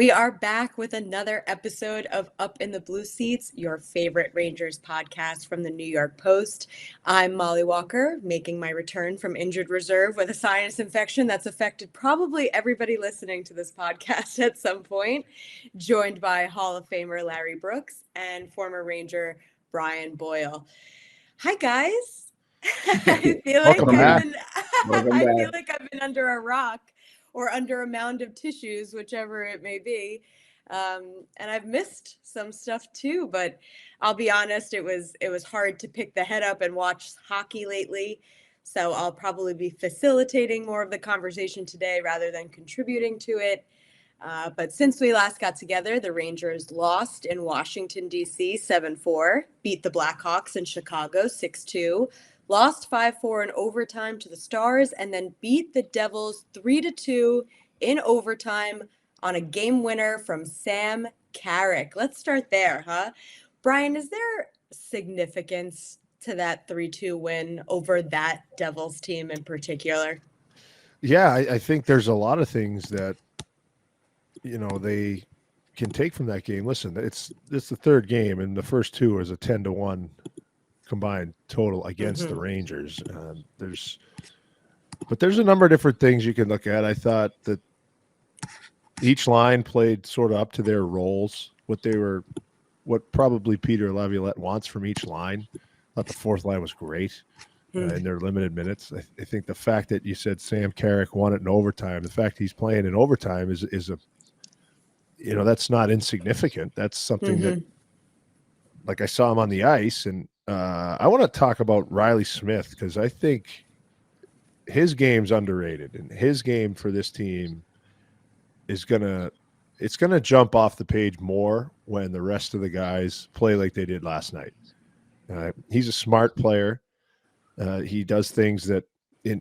We are back with another episode of Up in the Blue Seats, your favorite Rangers podcast from the New York Post. I'm Mollie Walker, making my return from injured reserve with a sinus infection that's affected probably everybody listening to this podcast at some point, joined by Hall of Famer Larry Brooks and former Ranger Brian Boyle. Hi, guys. I feel like Welcome back. I feel like I've been under a rock or under a mound of tissues, whichever it may be. And I've missed some stuff too, but I'll be honest, it was hard to pick the head up and watch hockey lately. So I'll probably be facilitating more of the conversation today rather than contributing to it. But since we last got together, the Rangers lost in Washington, D.C. 7-4, beat the Blackhawks in Chicago 6-2, lost 5-4 in overtime to the Stars, and then beat the Devils 3-2 in overtime on a game winner from Sam Carrick. Let's start there, huh? Brian, is there significance to that 3-2 win over that Devils team in particular? Yeah, I think there's a lot of things that, they can take from that game. Listen, it's the third game, and the first two is a 10-1 combined total against the Rangers. There's a number of different things you can look at. I thought that each line played sort of up to their roles, what probably Peter Laviolette wants from each line. I thought the fourth line was great in their limited minutes. I think the fact that you said Sam Carrick won it in overtime, the fact he's playing in overtime is a that's not insignificant. That's something that, like, I saw him on the ice, and I want to talk about Riley Smith because I think his game's underrated, and his game for this team is gonna jump off the page more when the rest of the guys play like they did last night. He's a smart player. He does things that,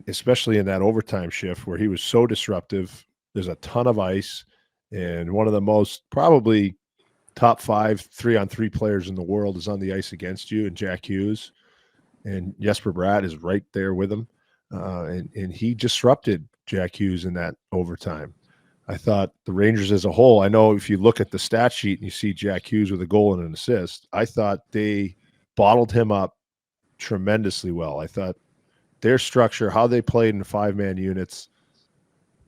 especially in that overtime shift where he was so disruptive. There's a ton of ice, and one of the most probably top 5 3-on-3 players in the world is on the ice against you, and Jack Hughes, and Jesper Bratt is right there with him, and he disrupted Jack Hughes in that overtime. I thought the Rangers as a whole, I know if you look at the stat sheet and you see Jack Hughes with a goal and an assist, I thought they bottled him up tremendously well. I thought their structure, how they played in 5-man units,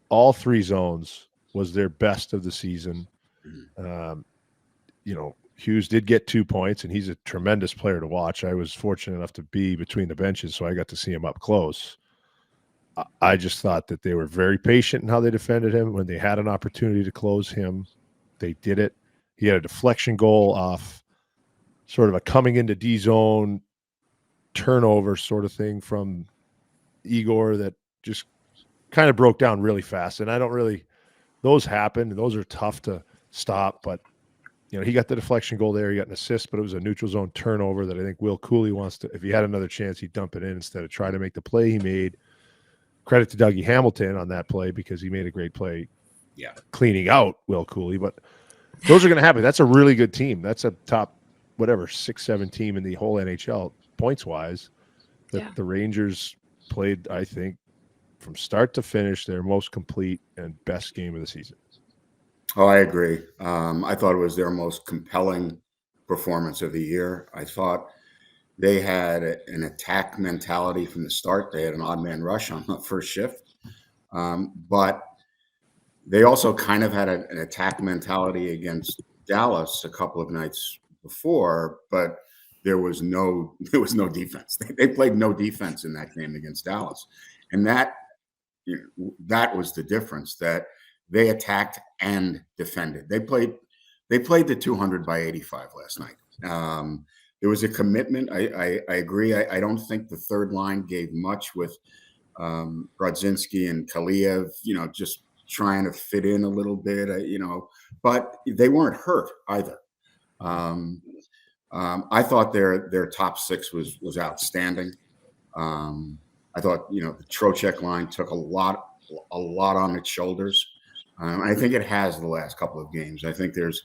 all 3 zones, was their best of the season. Hughes did get 2 points, and he's a tremendous player to watch. I was fortunate enough to be between the benches, so I got to see him up close. I just thought that they were very patient in how they defended him. When they had an opportunity to close him, they did it. He had a deflection goal off sort of a coming into D zone turnover sort of thing from Igor that just kind of broke down really fast. And those happen, and those are tough to stop. But, he got the deflection goal there. He got an assist, but it was a neutral zone turnover that I think Will Cooley wants to, if he had another chance, he'd dump it in instead of trying to make the play he made. Credit to Dougie Hamilton on that play because he made a great play cleaning out Will Cooley. But those are going to happen. That's a really good team. That's a top, 6-7 team in the whole NHL points-wise. The Rangers played, I think, from start to finish, their most complete and best game of the season. Oh, I agree. I thought it was their most compelling performance of the year. I thought they had an attack mentality from the start. They had an odd man rush on the first shift. But they also kind of had an attack mentality against Dallas a couple of nights before, but there was no defense. They played no defense in that game against Dallas. And that was the difference, that they attacked and defended. They played the 200 by 85 last night. There was a commitment. I agree. I don't think the third line gave much with Brodzinski and Kaliev, just trying to fit in a little bit, but they weren't hurt either. I thought their top 6 was outstanding. I thought, the Trocheck line took a lot on its shoulders. I think it has the last couple of games. I think there's,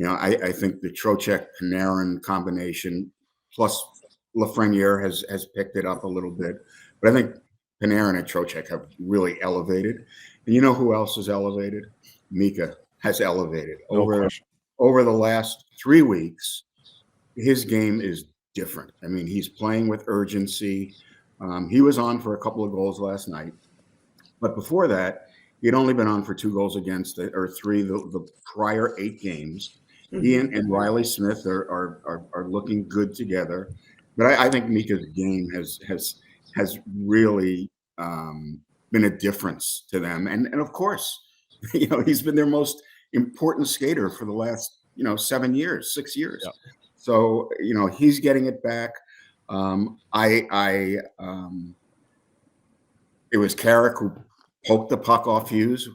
I think the Trocheck-Panarin combination plus Lafreniere has picked it up a little bit. But I think Panarin and Trocheck have really elevated. And you know who else is elevated? Mika has elevated No question. over the last 3 weeks. His game is different. I mean, he's playing with urgency. He was on for a couple of goals last night, but before that, he'd only been on for 2 goals against or 3 the prior 8 games. He and Riley Smith are looking good together, but I think Mika's game has really been a difference to them, and of course, he's been their most important skater for the last 7 years, 6 years. Yep. So he's getting it back. It was Carrick who poked the puck off Hughes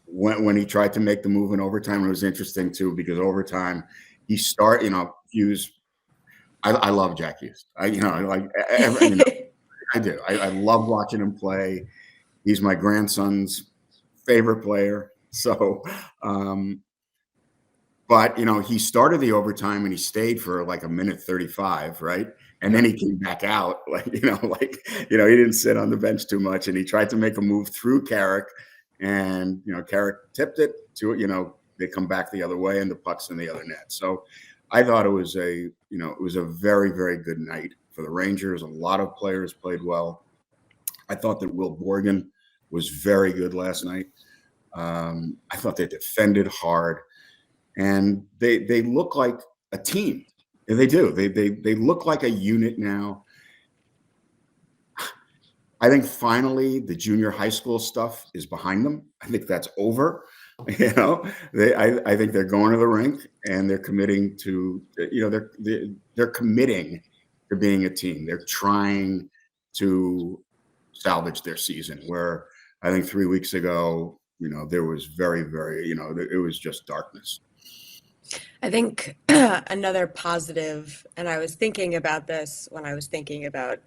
when he tried to make the move in overtime. It was interesting too because overtime Hughes. I love Jack Hughes. I do. I love watching him play. He's my grandson's favorite player. So, but he started the overtime and he stayed for like a minute 35, right? And then he came back out, he didn't sit on the bench too much, and he tried to make a move through Carrick, and Carrick tipped it to they come back the other way, and the puck's in the other net. So, I thought it was a very, very good night for the Rangers. A lot of players played well. I thought that Will Borgen was very good last night. I thought they defended hard, and they look like a team. They do. They look like a unit now. I think finally the junior high school stuff is behind them. I think that's over. I think they're going to the rink and they're committing to they're committing to being a team. They're trying to salvage their season. Where I think 3 weeks ago, there was very, very, it was just darkness. I think another positive, and I was thinking about this when I was thinking about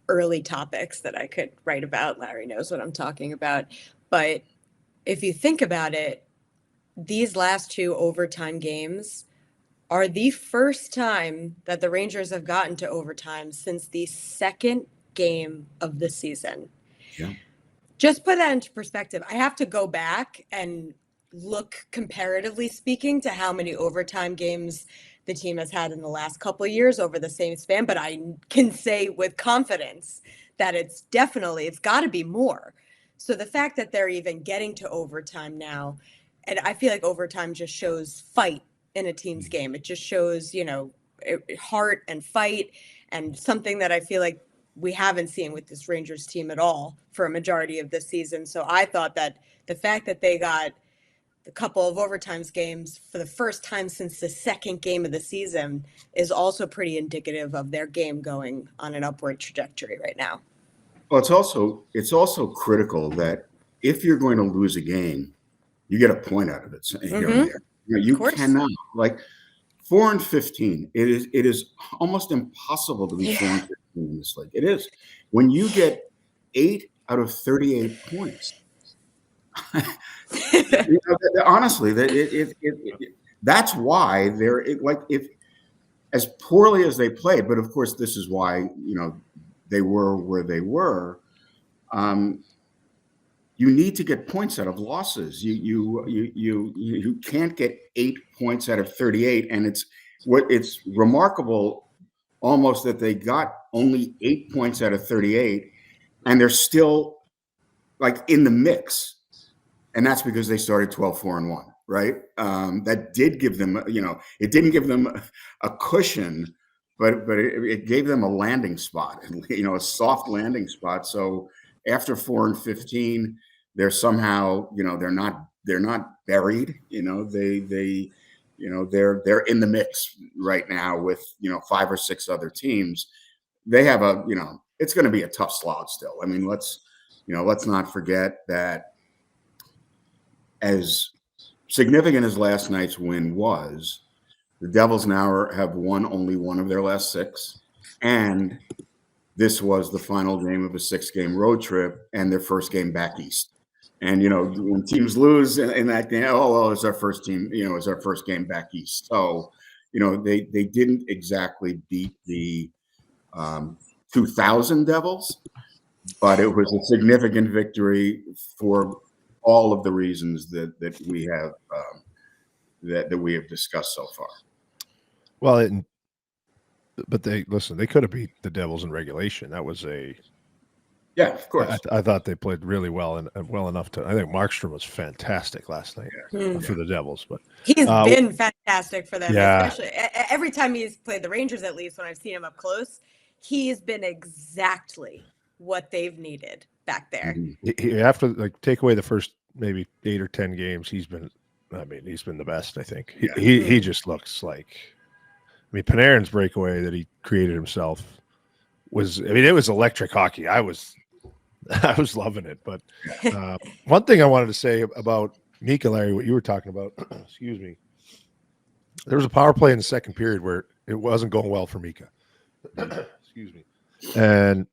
early topics that I could write about. Larry knows what I'm talking about. But if you think about it, these last 2 overtime games are the first time that the Rangers have gotten to overtime since the second game of the season. Yeah. Just put that into perspective. I have to go back and look, comparatively speaking, to how many overtime games the team has had in the last couple of years over the same span. But I can say with confidence that it's got to be more. So the fact that they're even getting to overtime now, and I feel like overtime just shows fight in a team's game. It just shows, heart and fight, and something that I feel like we haven't seen with this Rangers team at all for a majority of this season. So I thought that the fact that they got a couple of overtimes games for the first time since the second game of the season is also pretty indicative of their game going on an upward trajectory right now. Well, it's also critical that if you're going to lose a game, you get a point out of it here and there. You cannot, like 4-15. It is almost impossible to be 4-15 in this league. It is. When you get 8 out of 38 points. Honestly, that's why they're if as poorly as they played, but of course this is why they were where they were. You need to get points out of losses. You can't get 8 points out of 38, and it's remarkable almost that they got only 8 points out of 38, and they're still like in the mix. And that's because they started 12-4-1, right? That did give them, it didn't give them a cushion, but it gave them a landing spot, a soft landing spot. So after 4-15, they're somehow, they're not buried. They're in the mix right now with 5 or 6 other teams. They have it's going to be a tough slog still. I mean, let's not forget that. As significant as last night's win was, the Devils now have won only 1 of their last 6, and this was the final game of a 6-game road trip and their first game back east. And when teams lose in that game, it's our first team, it's our first game back east. So they didn't exactly beat the 2000 Devils, but it was a significant victory for all of the reasons that we have that we have discussed so far. Well, but they could have beat the Devils in regulation. That was yeah, of course. I thought they played really well and well enough to. I think Markstrom was fantastic last night for the Devils, but he's been fantastic for them. Yeah. Especially every time he's played the Rangers. At least when I've seen him up close, he's been exactly what they've needed back there. He after take away the first maybe 8 or 10 games, he's been the best. I think he just looks like. I mean, Panarin's breakaway that he created himself was. I mean, it was electric hockey. I was loving it. But one thing I wanted to say about Mika, Larry, what you were talking about, excuse me, there was a power play in the second period where it wasn't going well for Mika. Excuse me. And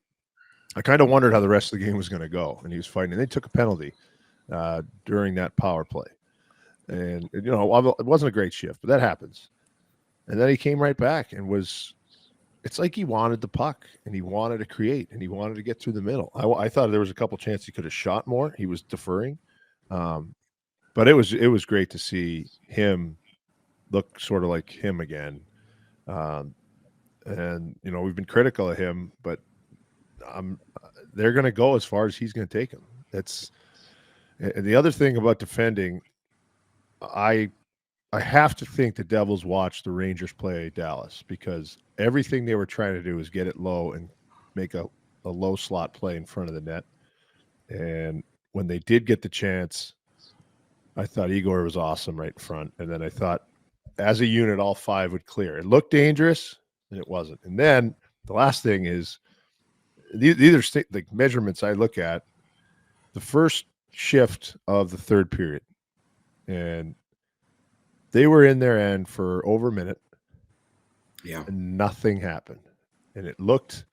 I kind of wondered how the rest of the game was going to go. And he was fighting. And they took a penalty during that power play. And, it wasn't a great shift, but that happens. And then he came right back and it's like he wanted the puck and he wanted to create and he wanted to get through the middle. I thought there was a couple chances he could have shot more. He was deferring. But it was great to see him look sort of like him again. And, we've been critical of him, but they're going to go as far as he's going to take them. And the other thing about defending, I have to think the Devils watched the Rangers play Dallas because everything they were trying to do was get it low and make a low slot play in front of the net. And when they did get the chance, I thought Igor was awesome right in front. And then I thought as a unit, all five would clear. It looked dangerous and it wasn't. And then the last thing is these are the measurements I look at the first shift of the third period. And they were in their end for over a minute. Yeah. And nothing happened. And it looked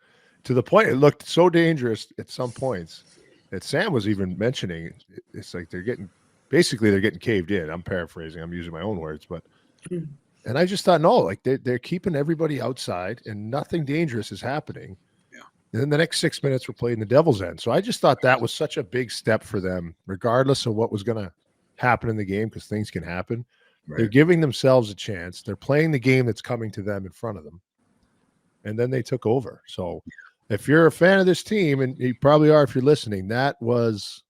to the point, it looked so dangerous at some points that Sam was even mentioning. It's like they're getting caved in. I'm paraphrasing. I'm using my own words, but and I just thought, no, like they're keeping everybody outside and nothing dangerous is happening. Yeah. And then the next 6 minutes were played in the Devil's end. So I just thought that was such a big step for them, regardless of what was going to happen in the game, because things can happen. Right. They're giving themselves a chance. They're playing the game that's coming to them in front of them. And then they took over. So if you're a fan of this team, and you probably are if you're listening, that was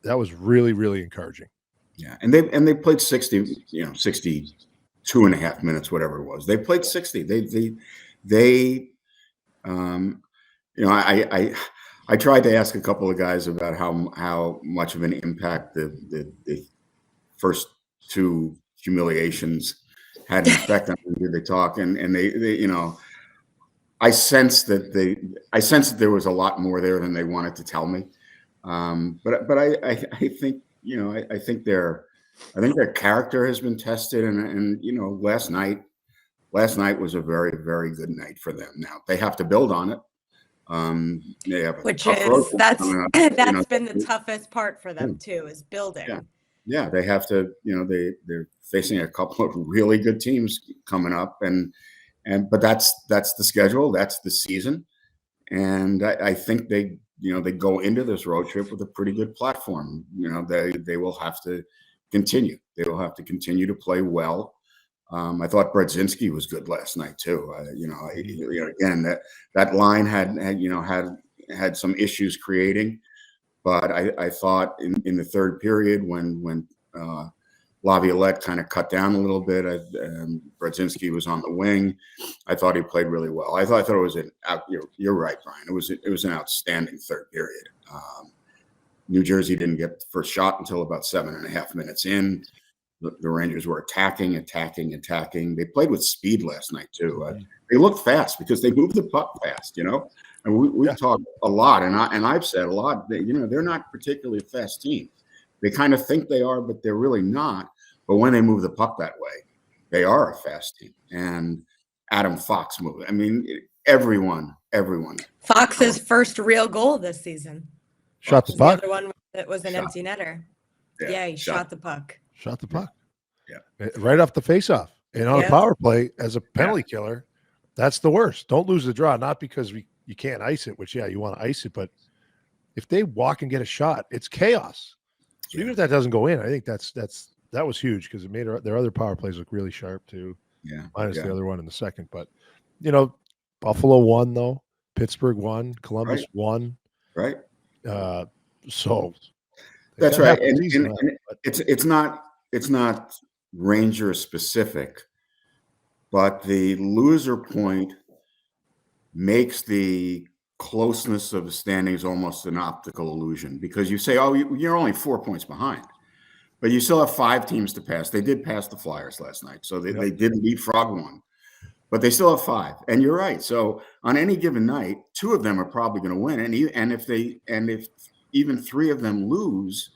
really, really encouraging. Yeah. And they played 62 and a half minutes, whatever it was. They played 60. I tried to ask a couple of guys about how much of an impact the first two humiliations had an effect on them. Did they talk? And they I sensed that there was a lot more there than they wanted to tell me. But I think I think their character has been tested, and last night was a very, very good night for them. Now they have to build on it. They have that's been the toughest part for them too, is building. Yeah, they have to. They're facing a couple of really good teams coming up, but that's the schedule. That's the season, and I think they go into this road trip with a pretty good platform. They will have to continue. They will have to continue to play well. I thought Brodzinski was good last night too. Again, that line had some issues creating, but I thought in the third period when Laviolette kind of cut down a little bit, Brodzinski was on the wing. I thought he played really well. I thought it was you're right, Brian. It was an outstanding third period. New Jersey didn't get the first shot until about 7.5 minutes in. The Rangers were attacking. They played with speed last night too. They looked fast because they moved the puck fast, And we've talked a lot, and I've said a lot. They're not particularly a fast team. They kind of think they are, but they're really not. But when they move the puck that way, they are a fast team. And Adam Fox moved. I mean, everyone. Fox's first real goal this season. Shot the puck. The other one that was an empty netter. Yeah, he shot the puck. Shot the puck. Yeah. Right off the faceoff. And on a power play as a penalty killer, that's the worst. Don't lose the draw, not because you can't ice it, which, you want to ice it. But if they walk and get a shot, it's chaos. So even if that doesn't go in, I think that was huge because it made their other power plays look really sharp too. Yeah. Minus the other one in the second. But, you know, Buffalo won, though. Pittsburgh won. Columbus won. Right. So that's right. And left, it's not Ranger specific, but the loser point makes the closeness of the standings almost an optical illusion because you say, oh, you're only 4 points behind. But you still have 5 teams to pass. They did pass the Flyers last night, so they did leapfrog one. But they still have 5, and you're right. So on any given night, 2 of them are probably going to win, and if even 3 of them lose,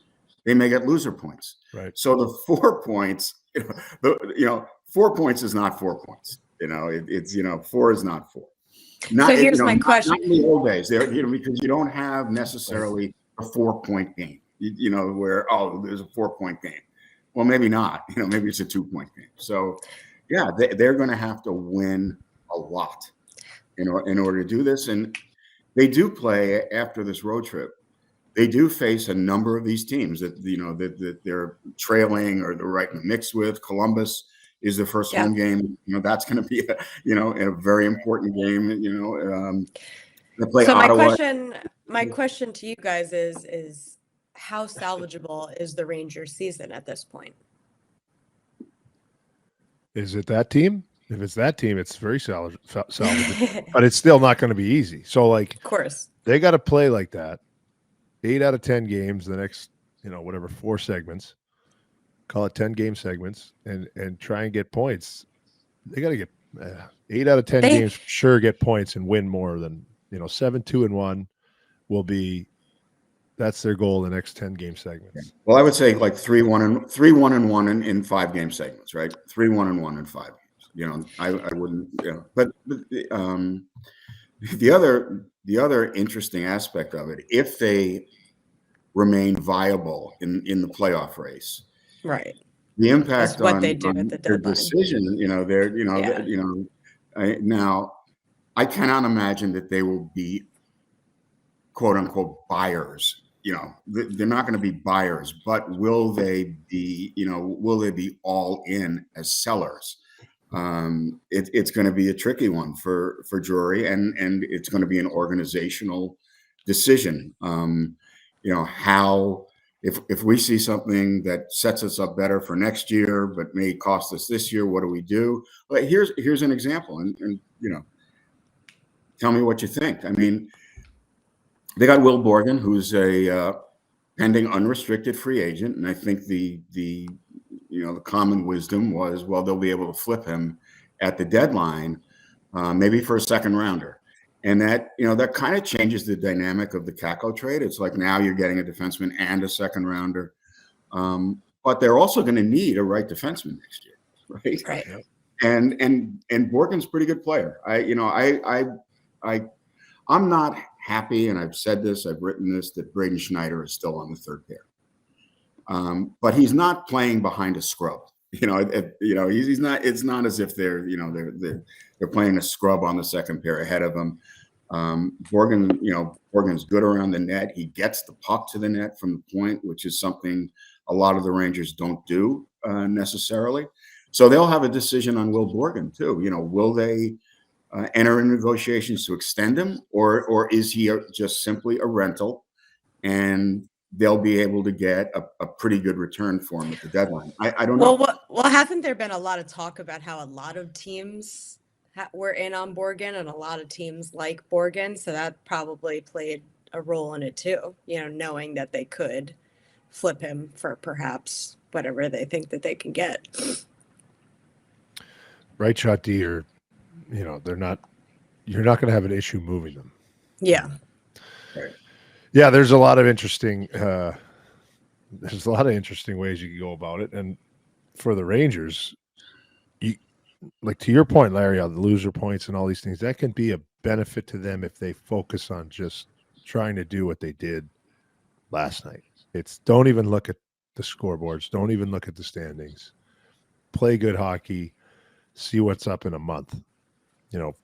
they may get loser points. Right. So the 4 points, 4 points is not 4 points. It's 4 is not 4. So here's my question. Not in the old days, because you don't have necessarily a 4-point game. Where there's a 4-point game. Well, maybe not. Maybe it's a 2-point game. So. Yeah, they're going to have to win a lot in order to do this. And they do play after this road trip. They do face a number of these teams that they're trailing or they're right in the mix with. Columbus is the first home game. That's going to be a very important game. They play so Ottawa. my question to you guys is how salvageable is the Rangers season at this point? Is it that team? If it's that team, it's very salvageable, but it's still not going to be easy. So, of course, they got to play like that. 8 out of 10 games, the next, 4 segments, call it 10 game segments, and try and get points. They got to get 8 out of 10 games for sure, get points and win more than 7-2-1 will be. That's their goal in the next 10 game segments. Well, I would say like 3-1-1 in 5 game segments, right? 3-1-1 in 5 games. I wouldn't. But the other interesting aspect of it, if they remain viable in the playoff race, right? The impact is what on, they do at the their deadline. decision, now I cannot imagine that they will be quote unquote buyers. They're not going to be buyers, but will they be all in as sellers? It's going to be a tricky one for Drury, and it's going to be an organizational decision. How if we see something that sets us up better for next year, but may cost us this year, what do we do? But here's an example, and tell me what you think. I mean, they got Will Borgen, who's a pending unrestricted free agent, and I think the common wisdom was, well, they'll be able to flip him at the deadline, maybe for a second rounder, and that kind of changes the dynamic of the Kakko trade. It's like now you're getting a defenseman and a second rounder, but they're also going to need a right defenseman next year, right? Right. And Borgen's a pretty good player. I'm not happy, and I've said this, I've written this, that Braden Schneider is still on the third pair. But he's not playing behind a scrub. He's not. It's not as if they're playing a scrub on the second pair ahead of him. Borgen's good around the net. He gets the puck to the net from the point, which is something a lot of the Rangers don't do necessarily. So they'll have a decision on Will Borgen too. Will they enter in negotiations to extend him, or is he just simply a rental, and they'll be able to get a pretty good return for him at the deadline? I don't know. Well, hasn't there been a lot of talk about how a lot of teams were in on Borgen and a lot of teams like Borgen, so that probably played a role in it too, knowing that they could flip him for perhaps whatever they think that they can get. Right shot D, or you're not going to have an issue moving them. Yeah. Right. Yeah, there's a lot of interesting ways you can go about it. And for the Rangers, to your point, Larry, on the loser points and all these things, that can be a benefit to them if they focus on just trying to do what they did last night. It's don't even look at the scoreboards. Don't even look at the standings. Play good hockey. See what's up in a month.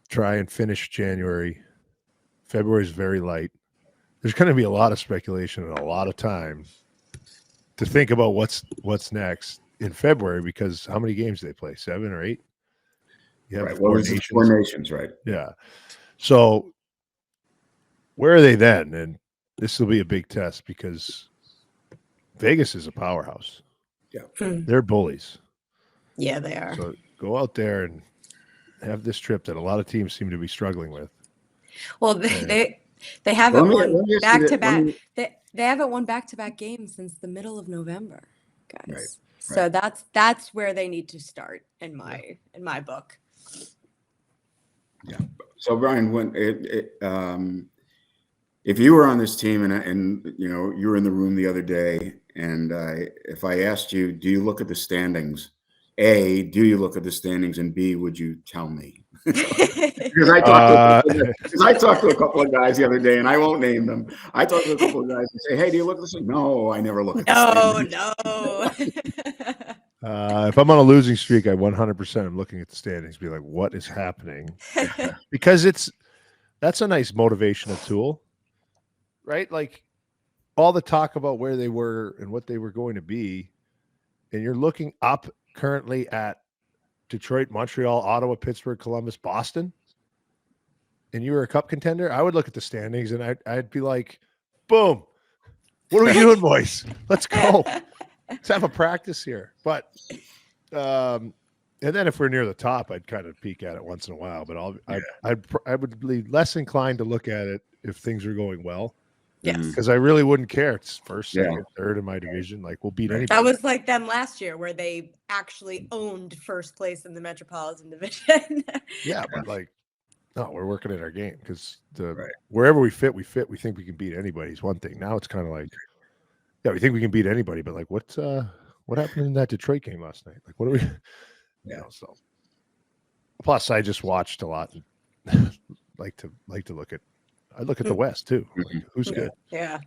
Try and finish January. February is very light. There's going to be a lot of speculation and a lot of time to think about what's next in February, because how many games do they play? 7 or 8? You have Right. the Well, Four this is Nations. 4 nations, right? Yeah. So where are they then? And this will be a big test because Vegas is a powerhouse. Yeah. They're bullies. Yeah, they are. So go out there and have this trip that a lot of teams seem to be struggling with. Well, they haven't won back to back. They haven't won back to back games since the middle of November, guys. Right, So that's where they need to start in my book. Yeah. So Brian, when if you were on this team and you know you were in the room the other day, and if I asked you, do you look at the standings? A, do you look at the standings? And B, would you tell me? Because I talked to a couple of guys the other day, and I won't name them. I talked to a couple of guys and say, "Hey, do you look at this?" No, I never look at the standings. No. If I'm on a losing streak, I 100% am looking at the standings, be like, what is happening? Because that's a nice motivational tool, right? Like all the talk about where they were and what they were going to be, and you're looking up currently at Detroit, Montreal, Ottawa, Pittsburgh, Columbus, Boston, and you were a cup contender, I would look at the standings and I'd be like, boom, what are we doing, boys? Let's go. Let's have a practice here. But and then if we're near the top, I'd kind of peek at it once in a while. But I would be less inclined to look at it if things are going well. Yes. Because I really wouldn't care. It's first, second, third in my division. Like we'll beat anybody. That was like them last year where they actually owned first place in the Metropolitan Division. Yeah, but like, no, we're working at our game because wherever we fit, we fit. We think we can beat anybody is one thing. Now it's kind of like, yeah, we think we can beat anybody, but like, what happened in that Detroit game last night? Like, what are we? You know, so. Plus, I just watched a lot. And like to look at. I look at the West too. Like, who's good? Yeah.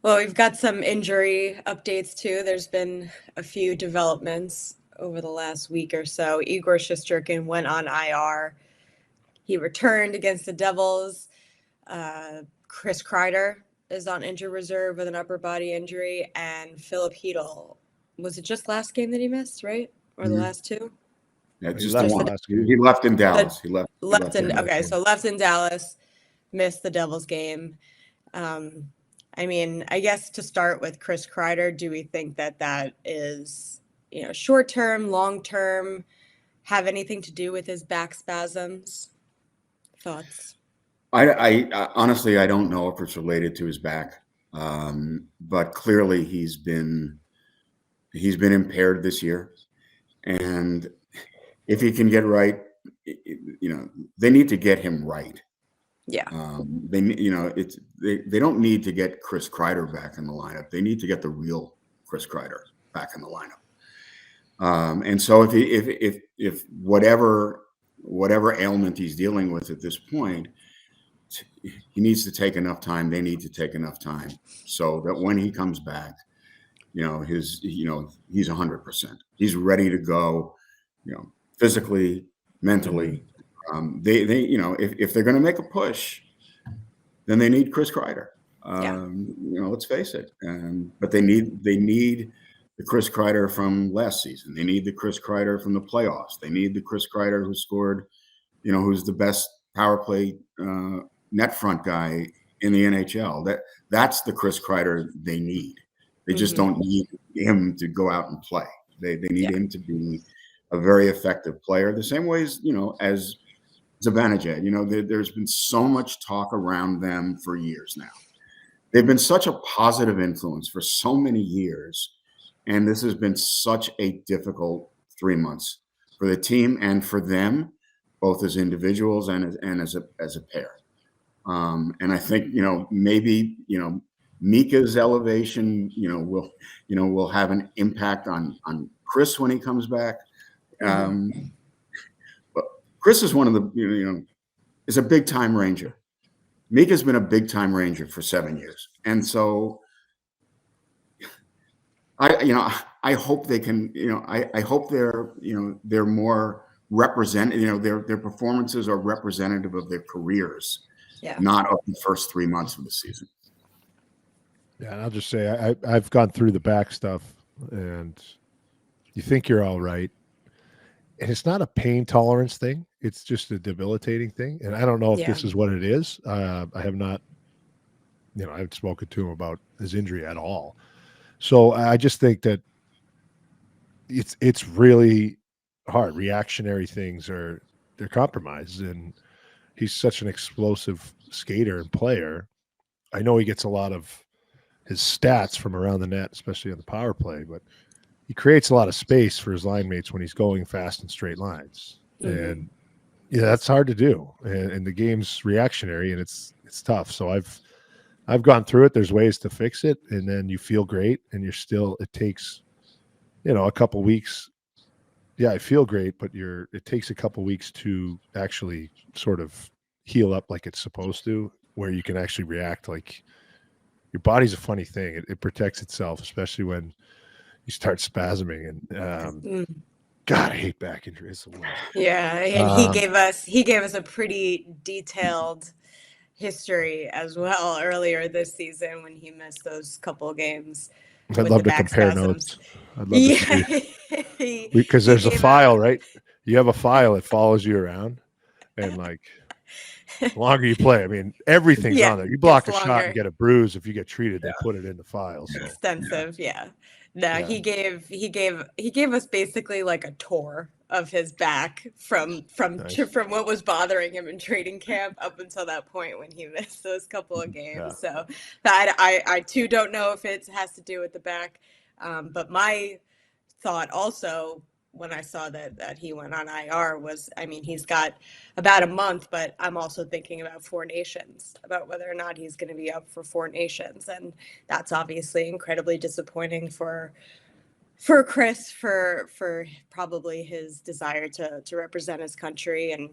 Well, we've got some injury updates too. There's been a few developments over the last week or so. Igor Shesterkin went on IR. He returned against the Devils. Chris Kreider is on injured reserve with an upper body injury, and Philip Hedl. Was it just last game that he missed, right? Or the last two? Yeah, just he left in Dallas. He left in Dallas, missed the Devils game. I mean, I guess to start with Chris Kreider, do we think that is, short term, long term, have anything to do with his back spasms? Thoughts? I honestly, I don't know if it's related to his back, but clearly he's been impaired this year, and if he can get right, they need to get him right. Yeah. They don't need to get Chris Kreider back in the lineup. They need to get the real Chris Kreider back in the lineup. And so if whatever ailment he's dealing with at this point, he needs to take enough time. They need to take enough time so that when he comes back, he's 100%. He's ready to go, physically, mentally. If they're going to make a push, then they need Chris Kreider. Let's face it. But they need the Chris Kreider from last season. They need the Chris Kreider from the playoffs. They need the Chris Kreider who scored, who's the best power play net front guy in the NHL. That's the Chris Kreider they need. They just don't need him to go out and play. They need him to be a very effective player, the same way as as Zibanejad. There's been so much talk around them for years now. They've been such a positive influence for so many years, and this has been such a difficult 3 months for the team and for them, both as individuals and as a pair. And I think maybe Mika's elevation will have an impact on Chris when he comes back. But Chris is one of the is a big time Ranger. Mika's been a big time Ranger for 7 years, and so I hope they can. I hope they're more represent. Their performances are representative of their careers, not of the first 3 months of the season. Yeah, and I'll just say I've gone through the back stuff, and you think you're all right, and it's not a pain tolerance thing. It's just a debilitating thing, and I don't know if Yeah. this is what it is. I have not, I haven't spoken to him about his injury at all. So I just think that it's really hard. Reactionary things they're compromised, and he's such an explosive skater and player. I know he gets a lot of his stats from around the net, especially on the power play, but he creates a lot of space for his line mates when he's going fast in straight lines. And yeah, that's hard to do. And the game's reactionary, and it's tough. So I've gone through it. There's ways to fix it, and then you feel great, and it takes, a couple weeks. Yeah, I feel great, but it takes a couple weeks to actually sort of heal up like it's supposed to, where you can actually react. Like, your body's a funny thing. It protects itself, especially when you start spasming. And God, I hate back injuries. Yeah, and he gave us a pretty detailed history as well earlier this season when he missed those couple games I'd with love the to back compare spasms. notes. I'd love to see, because there's a file, right? You have a file that follows you around, and like, the longer you play, I mean, everything's on there. You block a shot and get a bruise. If you get treated, they put it in the file. So extensive, yeah. No, he gave us basically like a tour of his back from what was bothering him in training camp up until that point when he missed those couple of games. Yeah. So I too don't know if it has to do with the back, but my thought also when I saw that he went on IR was, I mean, he's got about a month, but I'm also thinking about Four Nations, about whether or not he's going to be up for Four Nations. And that's obviously incredibly disappointing for Chris, for probably his desire to represent his country. And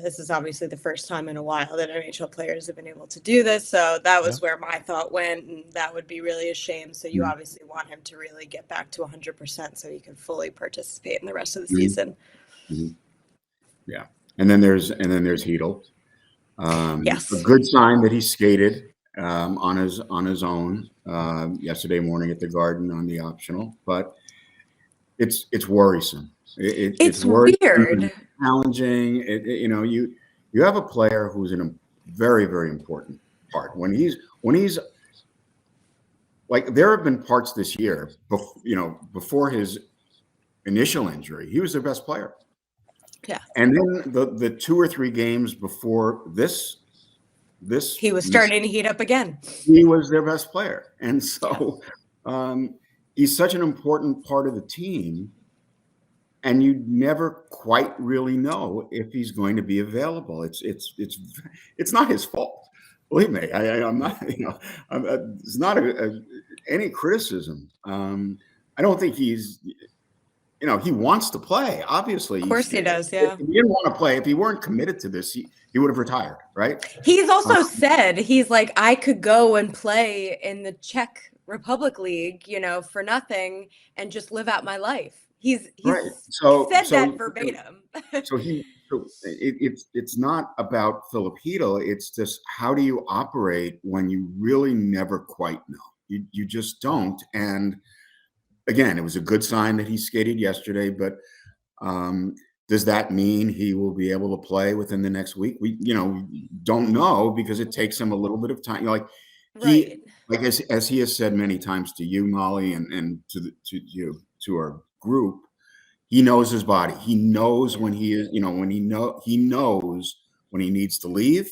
this is obviously the first time in a while that NHL players have been able to do this. So that was where my thought went, and that would be really a shame. So you obviously want him to really get back to 100% so he can fully participate in the rest of the season. Yeah. And then there's Hedel. Yes. A good sign that he skated on his own yesterday morning at the Garden on the optional, but it's worrisome. It's worrisome, weird, challenging. You have a player who's in a very, very important part when he's like, there have been parts this year, before his initial injury, he was their best player. Yeah. And then the 2 or 3 games before this he was starting to heat up again. He was their best player. And so he's such an important part of the team, and you never quite really know if he's going to be available. It's not his fault. Believe me, I'm not, it's not any criticism. I don't think he's, he wants to play. Obviously, of course he does. Yeah. If he didn't want to play, if he weren't committed to this, he would have retired, right? He's also said, he's like, I could go and play in the Czech Republic League, for nothing and just live out my life. He's right. said that verbatim. So it's not about Filip Hedel. It's just, how do you operate when you really never quite know? You just don't. And again, it was a good sign that he skated yesterday, but does that mean he will be able to play within the next week? We don't know, because it takes him a little bit of time. As he has said many times to you, Molly, and to our group, he knows his body. He knows when he is, he knows when he needs to leave.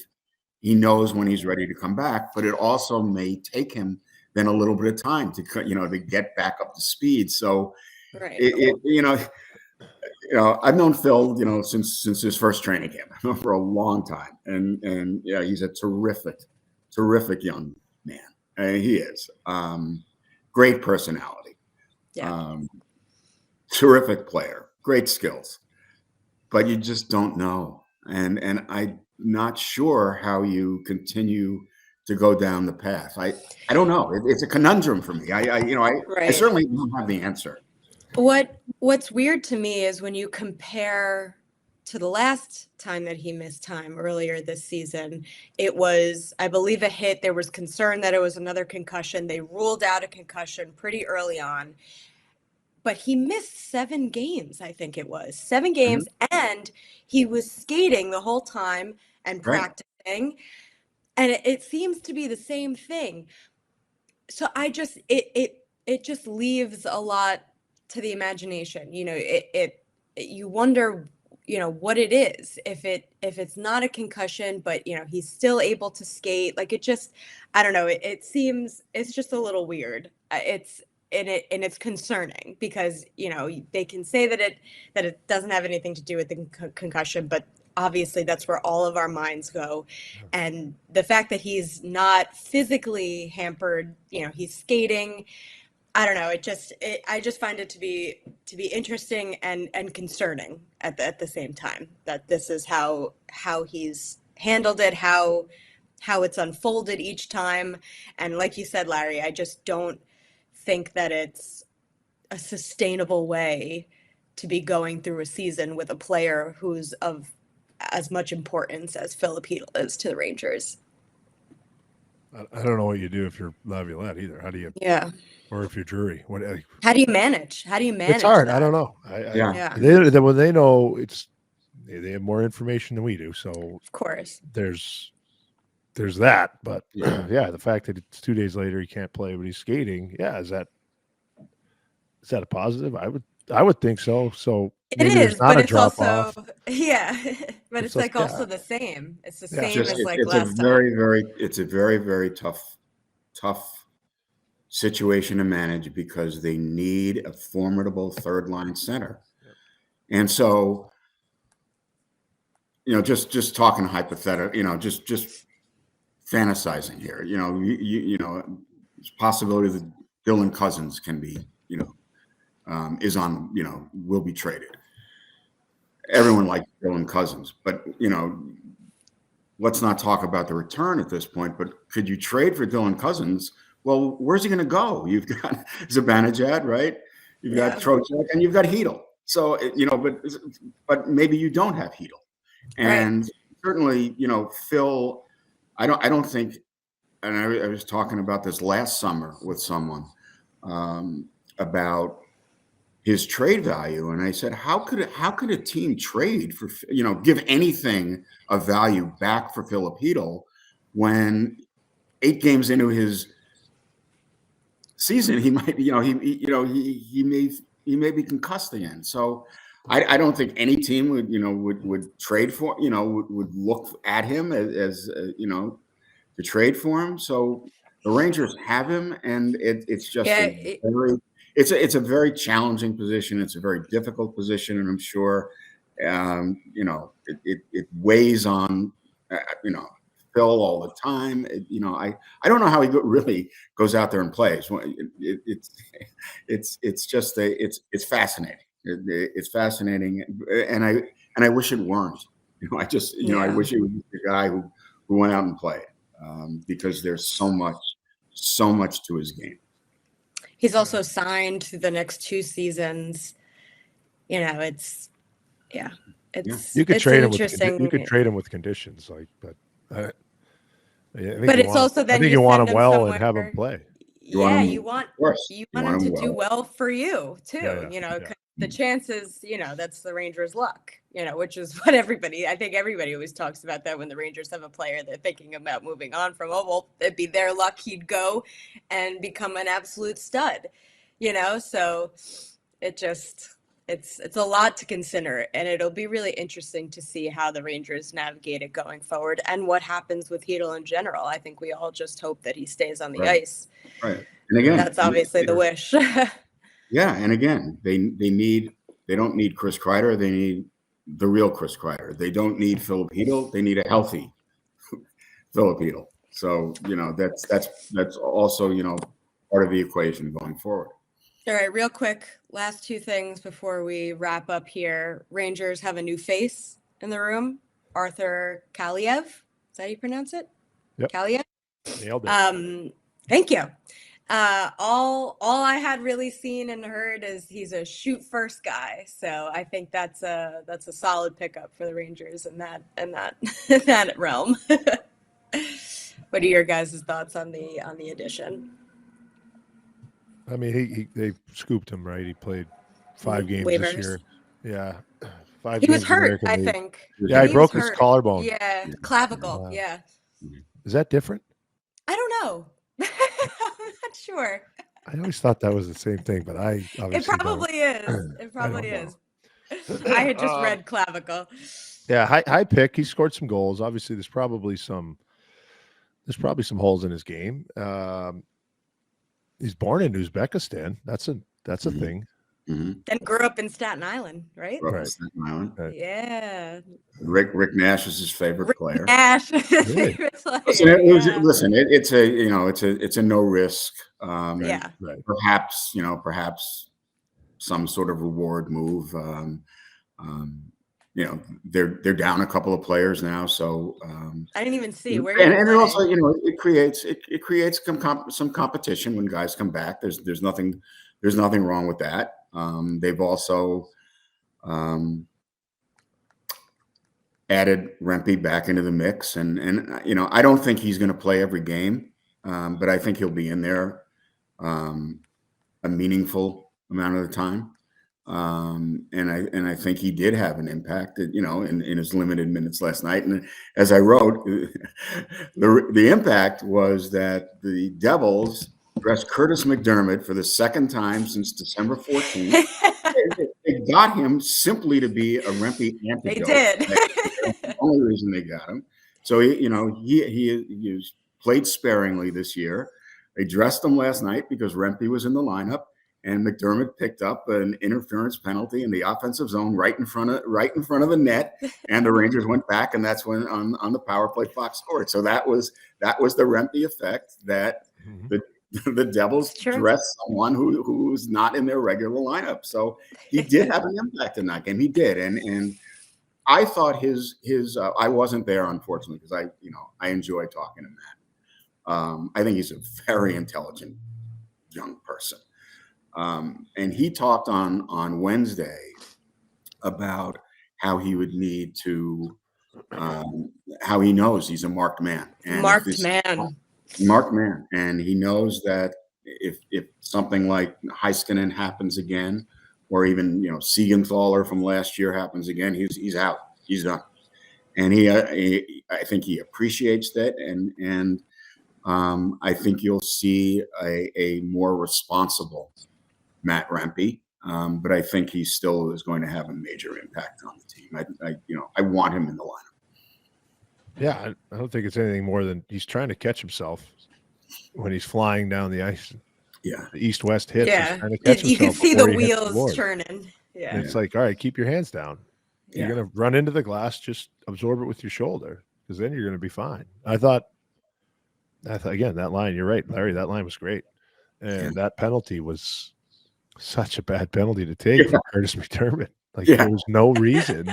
He knows when he's ready to come back, but it also may take him then a little bit of time to get back up to speed. So I've known Phil, since his first training camp, for a long time, and yeah, he's a terrific young man. He is great personality, terrific player, great skills, but you just don't know, and I'm not sure how you continue to go down the path. I don't know. It's a conundrum for me. I certainly don't have the answer. What's weird to me is when you compare to the last time that he missed time earlier this season, it was, I believe, a hit. There was concern that it was another concussion. They ruled out a concussion pretty early on. But he missed 7 games, I think it was. 7 games, and he was skating the whole time and practicing. And it seems to be the same thing. So it just leaves a lot to the imagination. You wonder, what it is, if it's not a concussion, but he's still able to skate. Like, it just, I don't know, it seems, it's just a little weird. It's concerning because they can say that it doesn't have anything to do with the concussion, but obviously that's where all of our minds go. And the fact that he's not physically hampered, he's skating, I don't know, I just find it to be interesting and concerning at the same time, that this is how he's handled it, how it's unfolded each time. And like you said, Larry, I just don't think that it's a sustainable way to be going through a season with a player who's of as much importance as Filip Chytil is to the Rangers. I don't know what you do if you're Laviolette either. How do you? Yeah. Or if you're Drury, how do you manage? It's hard. That? I don't know. When they know they have more information than we do. So of course there's that. But the fact that it's 2 days later he can't play, but he's skating. Yeah, is that a positive? I would think so. So it is, not but a it's drop also off. but it's like also the same. It's the same as like it's last time. It's a very, very tough situation to manage because they need a formidable third line center. And so, just talking hypothetical, just fantasizing here, it's possibility that Dylan Cousins can be, is on, will be traded. Everyone likes Dylan Cousins, but, let's not talk about the return at this point, but could you trade for Dylan Cousins? Well, where's he going to go? You've got Zibanejad, right? You've got Trocheck, and you've got Chytil. So, but maybe you don't have Chytil. And certainly, Phil, I don't think, and I was talking about this last summer with someone about his trade value, and I said, how could a team trade for, give anything of value back for Filip Chytil when 8 games into his season he might, he may be concussed again. So I don't think any team would trade for, would look at him as to trade for him. So the Rangers have him, and it's just it's a very challenging position. It's a very difficult position, and I'm sure it weighs on Phil all the time. I don't know how he really goes out there and plays. It's just it's fascinating. It's fascinating, and I wish it weren't. I just I wish it was the guy who went out and played, because there's so much to his game. He's also signed through the next 2 seasons. You could trade him with conditions, but it's also then I think you want him well and have him play. You want him to do well for you too. The chances, that's the Rangers' luck. Which is what I think everybody always talks about that when the Rangers have a player they're thinking about moving on from. Oh, well, it'd be their luck he'd go and become an absolute stud. So it's a lot to consider, and it'll be really interesting to see how the Rangers navigate it going forward and what happens with Chytil in general. I think we all just hope that he stays on the ice. Right. And again, that's obviously the wish. Yeah. And again, they don't need Chris Kreider. They need the real Chris Kreider. They don't need Filip Chytil. They need a healthy Filip Chytil. So, that's also, part of the equation going forward. All right, real quick, last 2 things before we wrap up here. Rangers have a new face in the room, Arthur Kaliev. Is that how you pronounce it? Yep. Kaliev? Nailed it. Thank you. All I had really seen and heard is he's a shoot first guy. So I think that's a solid pickup for the Rangers in that in that realm. What are your guys' thoughts on the addition? I mean, they scooped him, right? He played 5 games this Waivers. year. Yeah, 5 He was games in the hurt, American I League. think. Yeah, he He broke was his hurt. collarbone. Yeah, clavicle. Yeah. Is that different? I don't know. I'm not sure. I always thought that was the same thing, but I It obviously probably is. It I don't probably know. is. I had just read clavicle. Yeah, high pick. He scored some goals. Obviously, there's probably some holes in his game. He's born in Uzbekistan. That's a thing. And grew up in Staten Island, right? Right. Staten Island. Right. Yeah. Rick Nash is his favorite player. Nash. Really? Listen, it's a no risk. Yeah. Right. Perhaps some sort of reward move. They're down a couple of players now, so I didn't even see where. And it also, it creates some competition when guys come back. There's nothing wrong with that. They've also added Rempe back into the mix, and I don't think he's going to play every game, but I think he'll be in there a meaningful amount of the time. And I think he did have an impact, in his limited minutes last night. And as I wrote, the impact was that the Devils dressed Curtis McDermott for the second time since December 14th. They got him simply to be a Rempe antidote. They did. That's the only reason they got him. So he played sparingly this year. They dressed him last night because Rempe was in the lineup. And McDermott picked up an interference penalty in the offensive zone right in front of the net, and the Rangers went back, and that's when on the power play Fox scored. So that was the Rempe effect, that the Devils dressed someone who's not in their regular lineup. So he did have an impact in that game. He did, and I thought his I wasn't there, unfortunately, because I enjoy talking to Matt. I think he's a very intelligent young person. And he talked on Wednesday about how he would need to, how he knows he's a marked man. And marked man. And he knows that if something like Heiskanen happens again, or even, Siegenthaler from last year happens again, he's out. He's done. And I think he appreciates that. And I think you'll see a more responsible Matt Rempe, but I think he still is going to have a major impact on the team. I want him in the lineup. Yeah, I don't think it's anything more than he's trying to catch himself when he's flying down the ice. Yeah, the east-west hits. Yeah, trying to catch you can see the he wheels turning. Yeah, and it's like, all right, keep your hands down. You're gonna run into the glass, just absorb it with your shoulder, because then you're gonna be fine. I thought again, that line. You're right, Larry. That line was great, and that penalty was such a bad penalty to take for Curtis McDermott. Like there was no reason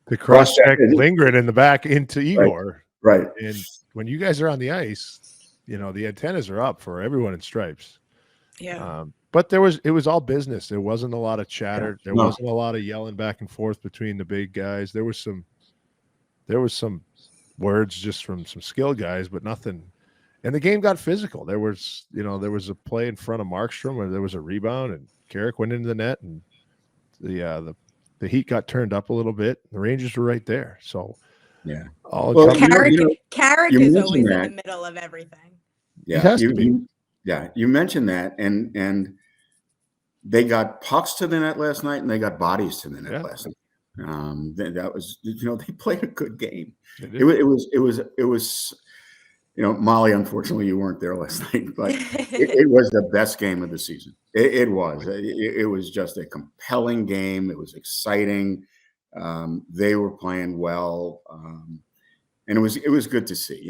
to cross-check Lindgren in the back into Igor. Right. And when you guys are on the ice, the antennas are up for everyone in stripes. Yeah. But it was all business. There wasn't a lot of chatter. There wasn't a lot of yelling back and forth between the big guys. There was some words just from some skilled guys, but nothing. And the game got physical. There was a play in front of Markstrom where there was a rebound and Carrick went into the net, and the heat got turned up a little bit. The Rangers were right there. So Carrick is always in the middle of everything. Yeah, you mentioned that, and they got pucks to the net last night, and they got bodies to the net last night. That was they played a good game. It was. Mollie, unfortunately, you weren't there last night, but it was the best game of the season. It was. It was just a compelling game. It was exciting. They were playing well, and it was good to see.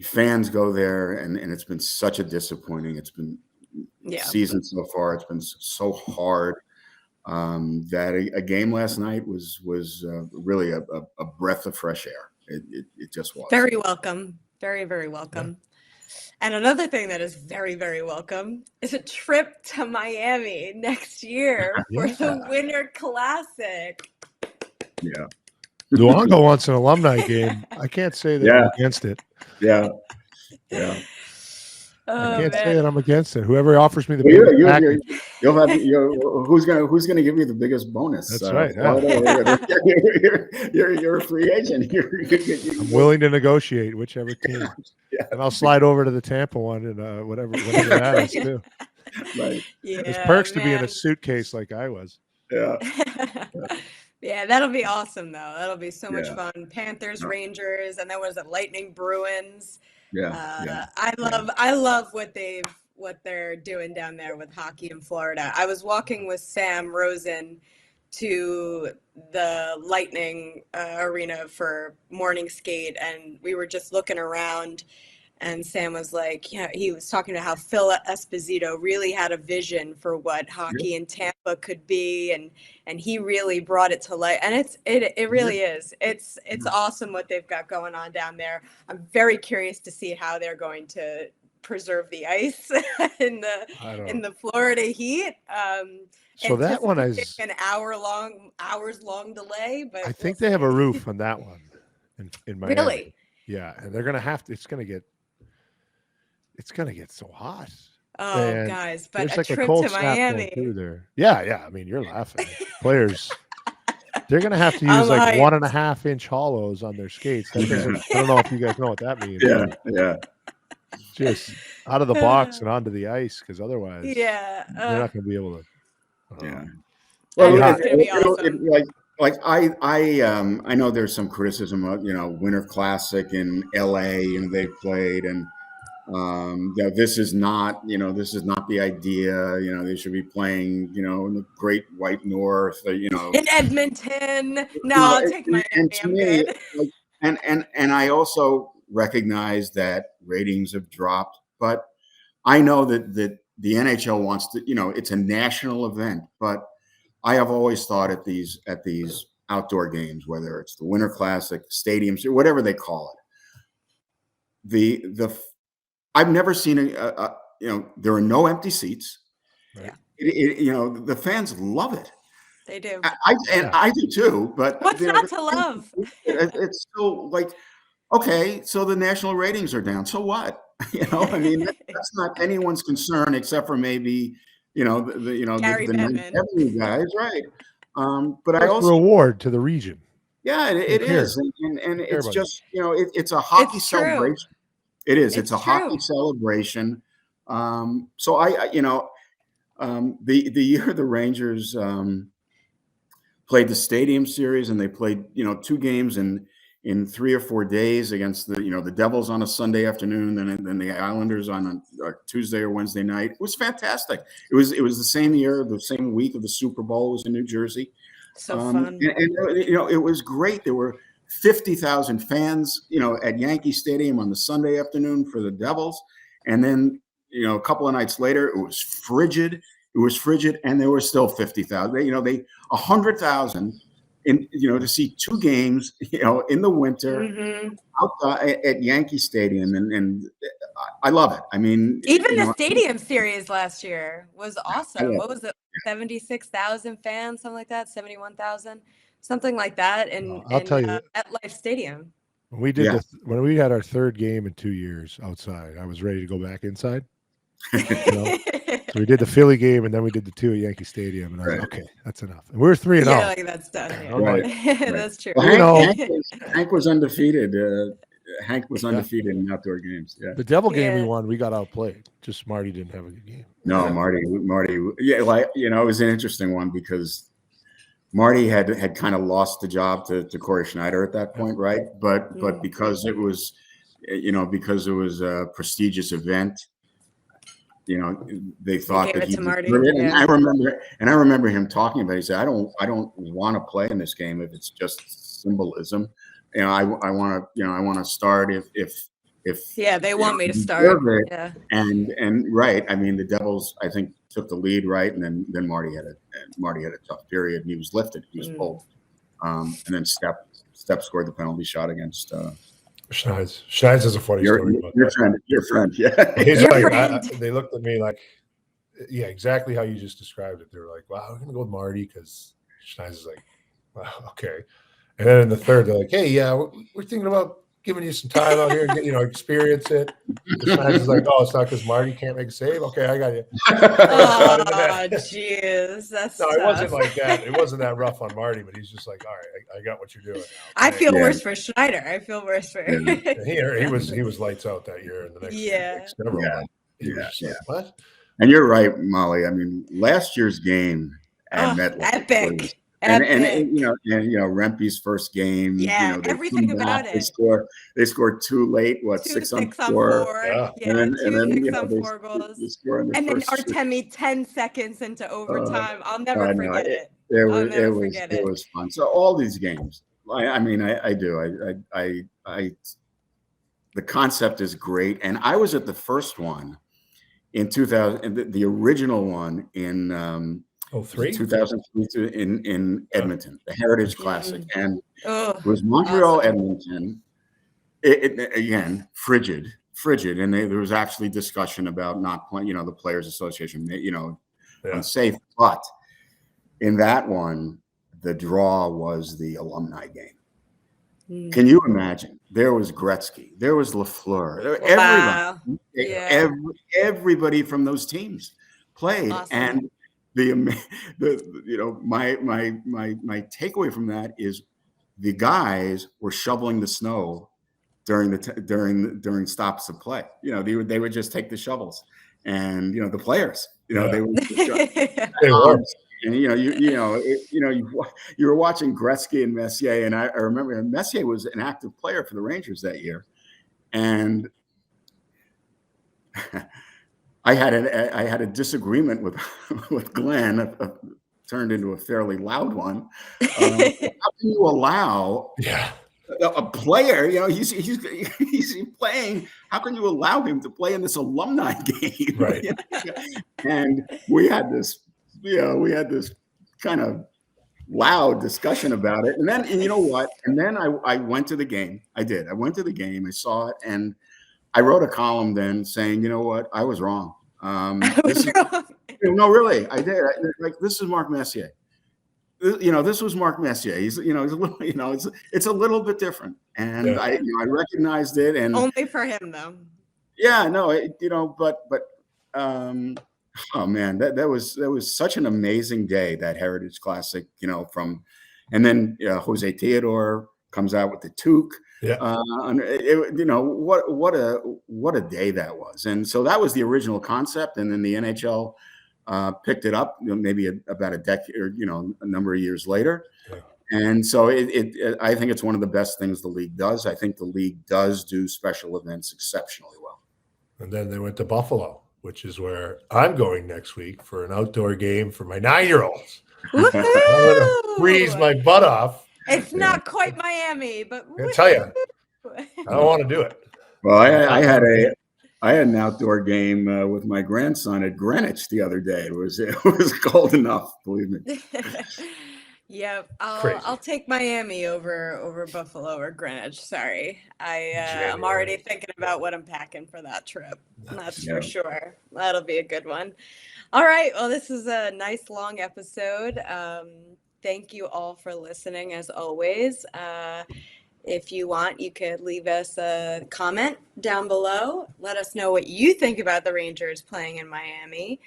Fans go there, and it's been such a disappointing. It's been season so far. It's been so hard that a game last night was really a breath of fresh air. It just was very welcome, very, very welcome. And another thing that is very, very welcome is a trip to Miami next year for the Winter Classic. Yeah. Luongo wants an alumni game. I can't say that I'm against it. Yeah. Yeah. I can't say that I'm against it. Whoever offers me the biggest who's gonna give you the biggest bonus? That's right. You're a free agent. I'm willing to negotiate whichever team, and I'll slide over to the Tampa one and whatever that is too. Right. Yeah, there's perks to be in a suitcase like I was. Yeah. Yeah, that'll be awesome though. That'll be so much fun. Panthers, Rangers, and then was it Lightning, Bruins? I love what they're doing down there with hockey in Florida. I was walking with Sam Rosen to the Lightning arena for morning skate, and we were just looking around, and Sam was like, he was talking about how Phil Esposito really had a vision for what hockey in Tampa could be, and he really brought it to life. And it really is. It's awesome what they've got going on down there. I'm very curious to see how they're going to preserve the ice in the Florida heat. So that one is an hours long delay, but I think they have a roof on that one in Miami. Really? Yeah, and they're gonna have to. It's gonna get so hot. Oh, and guys, but there's a like trip a cold to Miami. Through there. Yeah. I mean, you're laughing. Players, they're gonna have to use like 1.5 inch hollows on their skates. I don't know if you guys know what that means. Yeah. Just out of the box and onto the ice, because otherwise, they're not gonna be able to. Well, it's gonna be awesome. I know there's some criticism of Winter Classic in LA and they've played and this is not the idea. They should be playing in the Great White North. In Edmonton. No, I'll take my and I also recognize that ratings have dropped, but I know that the NHL wants to. It's a national event, but I have always thought at these outdoor games, whether it's the Winter Classic, stadiums, whatever they call it, I've never seen there are no empty seats. Yeah. The fans love it. They do. I do too. But what's not to love? It's still like, okay, so the national ratings are down. So what? I mean, that's not anyone's concern except for maybe the guys, right? But I also reward to the region. Yeah, it is, and it's just it's a hockey celebration. It is. It's a hockey celebration. So the year the Rangers played the Stadium Series, and they played 2 games in 3 or 4 days against the Devils on a Sunday afternoon, and then the Islanders on a Tuesday or Wednesday night. It was fantastic. It was the same year, the same week of the Super Bowl. It was in New Jersey. So fun. And it was great. There were 50,000 fans, at Yankee Stadium on the Sunday afternoon for the Devils. And then, a couple of nights later, it was frigid. And there were still 50,000. 100,000 to see 2 games, in the winter out at Yankee Stadium. And I love it. I mean, even the Stadium Series last year was awesome. What was it? 76,000 fans, something like that, 71,000, something like that. And I'll tell you, at Life Stadium. When we did when we had our 3rd game in 2 years outside, I was ready to go back inside. So we did the Philly game, and then we did the 2 at Yankee Stadium, and I was like, okay, that's enough. And we were 3-0. Yeah, like that's done. Yeah. Right. That's true. Well, Hank was undefeated. Hank was undefeated in outdoor games. Yeah. The Devil game we won, we got outplayed. Just Marty didn't have a good game. No, Marty. Yeah, it was an interesting one because Marty had kind of lost the job to Corey Schneider at that point, right? But because it was, because it was a prestigious event, they thought that he to Marty. And I remember him talking about it. He said, I don't want to play in this game if it's just symbolism. I want to start if they want me to start. Yeah. And right. I mean, the Devils, I think, took the lead, right? And then Marty had a tough period, and he was lifted. He was pulled. And then Step scored the penalty shot against Schneids has a funny story about that. Your friend, yeah. He's Your like, friend. they looked at me like, yeah, exactly how you just described it. They were like, wow, we're gonna go with Marty because Schneids is like, wow, okay. And then in the third, they're like, hey, yeah, we're thinking about giving you some time out here and get, experience it. And Schneids is like, oh, it's not because Marty can't make a save. Okay, I got you. Oh, jeez, that's No, tough. it wasn't like that. It wasn't that rough on Marty, but he's just like, all right, I got what you're doing now. I feel Yeah. worse for Schneider. I feel worse for. He was lights out that year in the next several. Yeah. He was just like, what? And you're right, Molly. I mean, last year's game at MetLife, epic. and Rempe's first game. Yeah, they everything about it. They scored too late. 6 on on 4? 4. Yeah. Yeah, and then 6 on 4 goals. And then Artemi 10 seconds into overtime. I'll never forget it. It was fun. So all these games, I do. The concept is great, and I was at the first one in 2000, the original one in 2003 in Edmonton, the Heritage Classic, and it was Montreal, awesome. Edmonton. It again, frigid, and there was actually discussion about not playing. The Players Association, unsafe. But in that one, the draw was the alumni game. Can you imagine? There was Gretzky, there was Lafleur, everybody from those teams played, awesome. And my takeaway from that is the guys were shoveling the snow during stops of play. They would just take the shovels, and the players, they were. And you were watching Gretzky and Messier, and I remember Messier was an active player for the Rangers that year, and I had a disagreement with Glenn, turned into a fairly loud one. How can you allow a player? He's playing. How can you allow him to play in this alumni game? Right. And we had this kind of loud discussion about it. And you know what? And then I went to the game. I did. I went to the game. I saw it. And I wrote a column then saying, you know what? I was wrong. No, really. I did. This is Mark Messier. This was Mark Messier. He's a little, it's a little bit different. And I recognized it. And only for him, though. Yeah, no, oh man, that was such an amazing day, that Heritage Classic, and then Jose Theodore comes out with the toque. Yeah. What a day that was. And so that was the original concept, and then the NHL picked it up, maybe about a decade or a number of years later. Yeah. And so I think it's one of the best things the league does. I think the league does do special events exceptionally well. And then they went to Buffalo, which is where I'm going next week for an outdoor game for my 9-year-olds. I'm going to freeze my butt off. It's not quite Miami, but I tell you, I don't want to do it. Well, I had an outdoor game with my grandson at Greenwich the other day. It was cold enough, believe me. Yep, I'll take Miami over Buffalo or Greenwich. Sorry, I'm already thinking about what I'm packing for that trip. That's for sure. That'll be a good one. All right, well, this is a nice long episode. Thank you all for listening, as always. If you want, you could leave us a comment down below. Let us know what you think about the Rangers playing in Miami.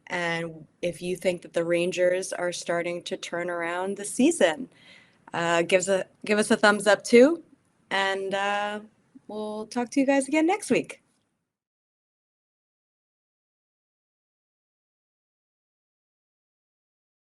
And if you think that the Rangers are starting to turn around the season, give us a thumbs up too. And we'll talk to you guys again next week.